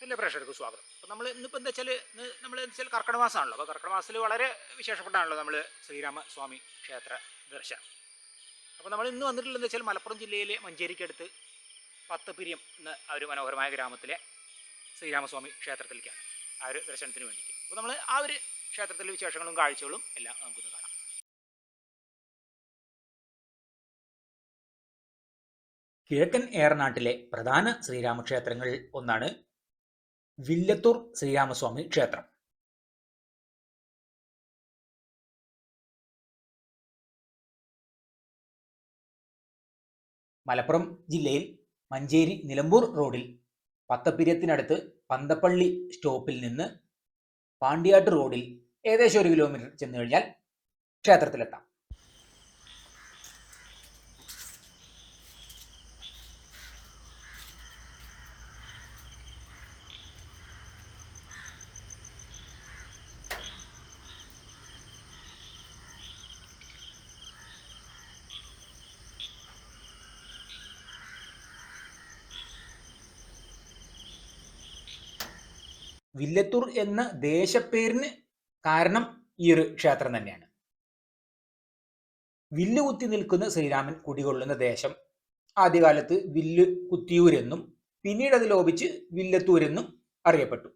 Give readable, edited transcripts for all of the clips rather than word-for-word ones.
എല്ലാ പ്രേക്ഷകർക്കും സ്വാഗതം. അപ്പോൾ നമ്മൾ ഇന്നിപ്പോൾ എന്താ വെച്ചാൽ നമ്മൾ എന്താ വെച്ചാൽ കർക്കിടക മാസമാണല്ലോ. അപ്പോൾ കർക്കിടക മാസത്തിൽ വളരെ വിശേഷപ്പെട്ടാണല്ലോ നമ്മൾ ശ്രീരാമസ്വാമി ക്ഷേത്ര ദർശനം. അപ്പോൾ നമ്മൾ ഇന്ന് വന്നിട്ടുള്ളത് വെച്ചാൽ മലപ്പുറം ജില്ലയിലെ മഞ്ചേരിക്കടുത്ത് പത്തപ്പിരിയം എന്ന ആ ഒരു മനോഹരമായ ഗ്രാമത്തിലെ ശ്രീരാമസ്വാമി ക്ഷേത്രത്തിലേക്കാണ്, ആ ഒരു ദർശനത്തിന് വേണ്ടിയിട്ട്. അപ്പോൾ നമ്മൾ ആ ഒരു ക്ഷേത്രത്തിലെ വിശേഷങ്ങളും കാഴ്ചകളും എല്ലാം നമുക്കൊന്ന് കാണാം. കിഴക്കൻ ഏറനാട്ടിലെ പ്രധാന ശ്രീരാമക്ഷേത്രങ്ങളിൽ ഒന്നാണ് വില്ലത്തൂർ ശ്രീരാമസ്വാമി ക്ഷേത്രം. മലപ്പുറം ജില്ലയിൽ മഞ്ചേരി നിലമ്പൂർ റോഡിൽ പത്തപ്പിര്യത്തിനടുത്ത് പന്തപ്പള്ളി സ്റ്റോപ്പിൽ നിന്ന് പാണ്ടിയാട്ട് റോഡിൽ ഏകദേശം 1 കിലോമീറ്റർ ചെന്ന് കഴിഞ്ഞാൽ ക്ഷേത്രത്തിലെത്താം. വില്ലത്തൂർ എന്ന ദേശപ്പേരിന് കാരണം ഈ ഒരു ക്ഷേത്രം തന്നെയാണ്. വില്ല് കുത്തി നിൽക്കുന്ന ശ്രീരാമൻ കുടികൊള്ളുന്ന ദേശം ആദ്യകാലത്ത് വില്ല് കുത്തിയൂരെന്നും പിന്നീട് അത് ലോപിച്ച് വില്ലത്തൂരെന്നും അറിയപ്പെട്ടു.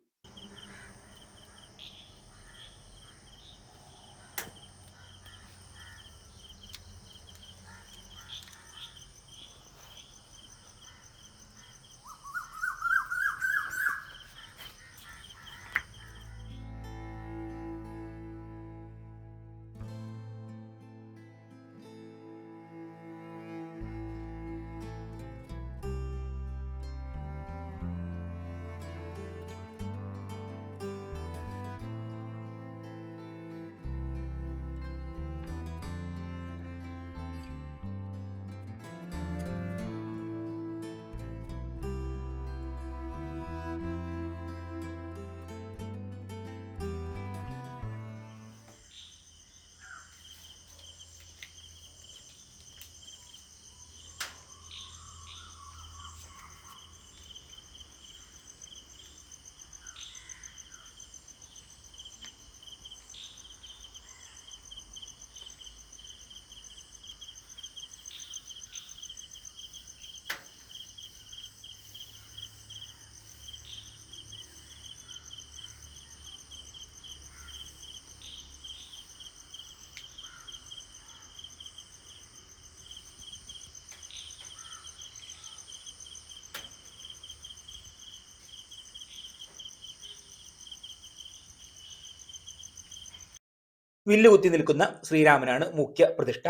വില്ല് കുത്തി നിൽക്കുന്ന ശ്രീരാമനാണ് മുഖ്യ പ്രതിഷ്ഠ.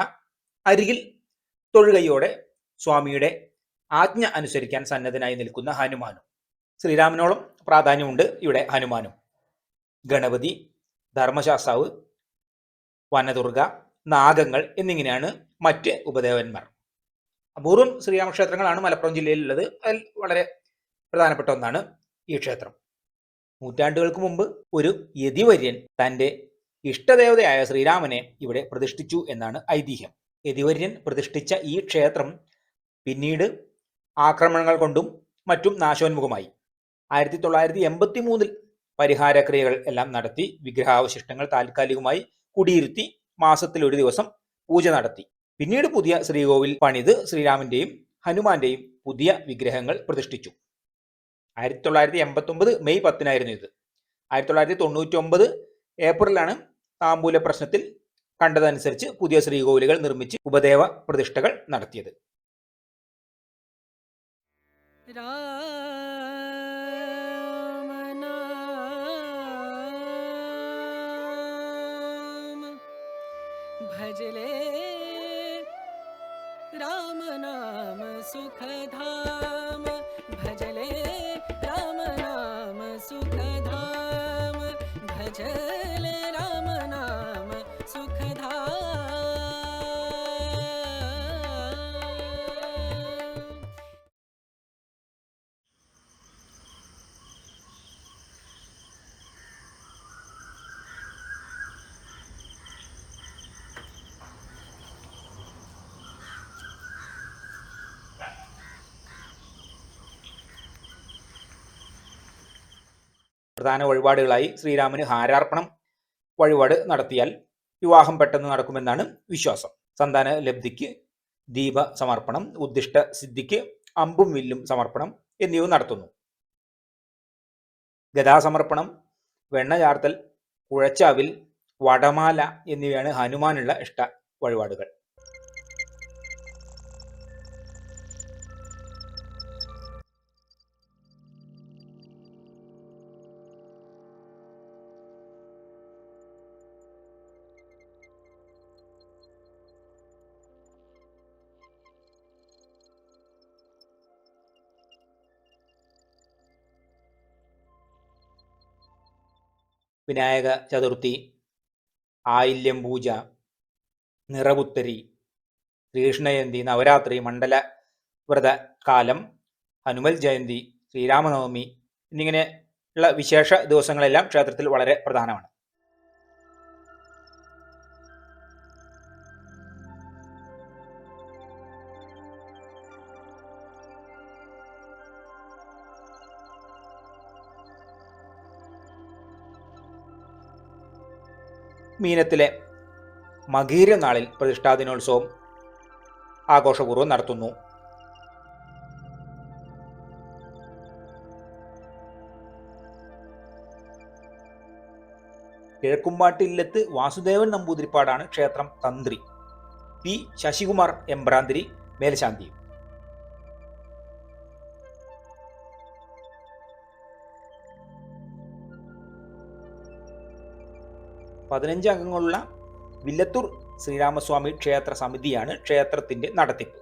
അരികിൽ തൊഴുകൈയോടെ സ്വാമിയുടെ ആജ്ഞ അനുസരിക്കാൻ സന്നദ്ധനായി നിൽക്കുന്ന ഹനുമാനും. ശ്രീരാമനോളം പ്രാധാന്യമുണ്ട് ഇവിടെ ഹനുമാനും. ഗണപതി, ധർമ്മശാസ്താവ്, വനദുർഗ, നാഗങ്ങൾ എന്നിങ്ങനെയാണ് മറ്റ് ഉപദേവന്മാർ. അപൂർവം ശ്രീരാമക്ഷേത്രങ്ങളാണ് മലപ്പുറം ജില്ലയിലുള്ളത്. അതിൽ വളരെ പ്രധാനപ്പെട്ട ഒന്നാണ് ഈ ക്ഷേത്രം. നൂറ്റാണ്ടുകൾക്ക് മുമ്പ് ഒരു യതിവര്യൻ തൻ്റെ ഇഷ്ടദേവതയായ ശ്രീരാമനെ ഇവിടെ പ്രതിഷ്ഠിച്ചു എന്നാണ് ഐതിഹ്യം. യതിവര്യൻ പ്രതിഷ്ഠിച്ച ഈ ക്ഷേത്രം പിന്നീട് ആക്രമണങ്ങൾ കൊണ്ടും മറ്റും നാശോന്മുഖമായി. 1983 പരിഹാരക്രിയകൾ എല്ലാം നടത്തി വിഗ്രഹാവശിഷ്ടങ്ങൾ താൽക്കാലികമായി കുടിയിരുത്തി മാസത്തിൽ ഒരു ദിവസം പൂജ നടത്തി. പിന്നീട് പുതിയ ശ്രീകോവിൽ പണിത് ശ്രീരാമന്റെയും ഹനുമാന്റെയും പുതിയ വിഗ്രഹങ്ങൾ പ്രതിഷ്ഠിച്ചു. 1989 മെയ് 10 ഇത്. 1999 ഏപ്രിലാണ് താമ്പൂല പ്രശ്നത്തിൽ കണ്ടതനുസരിച്ച് പുതിയ ശ്രീകോവിലുകൾ നിർമ്മിച്ച് ഉപദേവ പ്രതിഷ്ഠകൾ നടത്തിയത്. भजले राम नाम सुखधाम, भजले राम नाम सुखधाम, भजले राम नाम सुखधाम. പ്രധാന വഴിപാടുകളായി ശ്രീരാമന് ഹാരാർപ്പണം വഴിപാട് നടത്തിയാൽ വിവാഹം പെട്ടെന്ന് നടക്കുമെന്നാണ് വിശ്വാസം. സന്താന ലബ്ധിക്ക് ദീപ സമർപ്പണം, ഉദ്ദിഷ്ട സിദ്ധിക്ക് അമ്പും വില്ലും സമർപ്പണം എന്നിവ നടത്തുന്നു. ഗദാസമർപ്പണം, വെണ്ണ ചാർത്തൽ, കുഴച്ചാവിൽ, വടമാല എന്നിവയാണ് ഹനുമാനുള്ള ഇഷ്ട വഴിപാടുകൾ. വിനായക ചതുർത്ഥി, ആയില്യം പൂജ, നിറപുത്തരി, ശ്രീകൃഷ്ണജയന്തി, നവരാത്രി, മണ്ഡല വ്രതകാലം, ഹനുമൽ ജയന്തി, ശ്രീരാമനവമി എന്നിങ്ങനെയുള്ള വിശേഷ ദിവസങ്ങളെല്ലാം ക്ഷേത്രത്തിൽ വളരെ പ്രധാനമാണ്. മീനത്തിലെ മകീര നാളിൽ പ്രതിഷ്ഠാദിനോത്സവം ആഘോഷപൂർവ്വം നടത്തുന്നു. കിഴക്കുംപാട്ടില്ലത്ത് വാസുദേവൻ നമ്പൂതിരിപ്പാടാണ് ക്ഷേത്രം തന്ത്രി. പി ശശികുമാർ എമ്പ്രാന്തിരി മേൽശാന്തി. 15 അംഗങ്ങളുള്ള വില്ലത്തൂർ ശ്രീരാമസ്വാമി ക്ഷേത്ര സമിതിയാണ് ക്ഷേത്രത്തിന്റെ നടത്തിപ്പ്.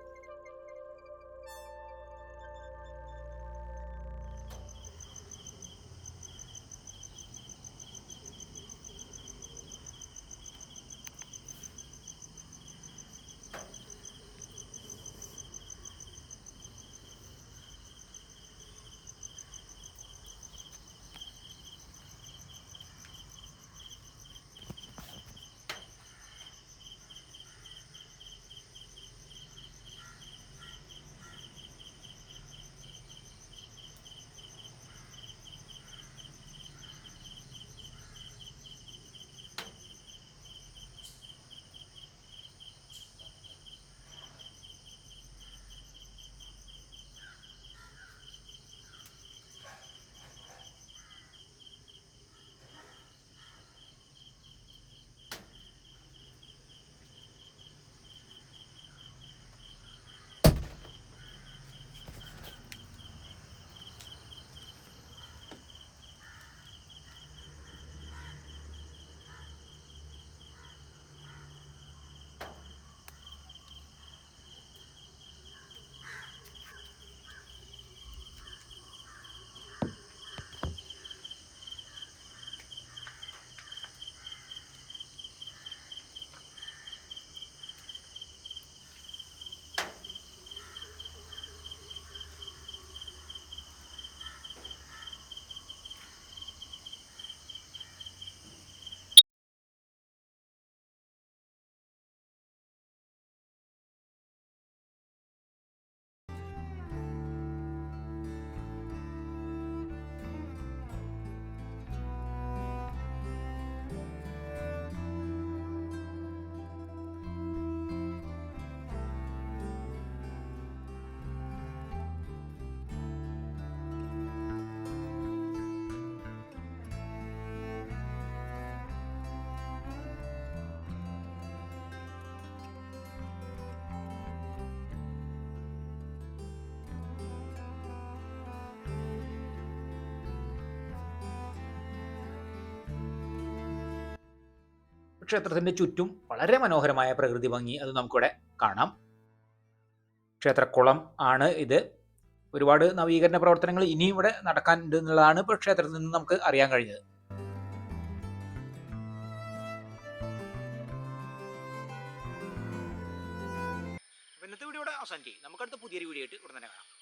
ക്ഷേത്രത്തിന്റെ ചുറ്റും വളരെ മനോഹരമായ പ്രകൃതി ഭംഗി അത് നമുക്കിവിടെ കാണാം. ക്ഷേത്രക്കുളം ആണ് ഇത്. ഒരുപാട് നവീകരണ പ്രവർത്തനങ്ങൾ ഇനിയും ഇവിടെ നടക്കാനുണ്ട് എന്നുള്ളതാണ് ഇപ്പോൾ ക്ഷേത്രത്തിൽ നിന്ന് നമുക്ക് അറിയാൻ കഴിഞ്ഞത്. ഇന്നത്തെ വീഡിയോ ഇവിടെ അവസാനിച്ചു. നമുക്കടുത്ത പുതിയൊരു വീഡിയോ ആയിട്ട് ഉടനെ കാണാം.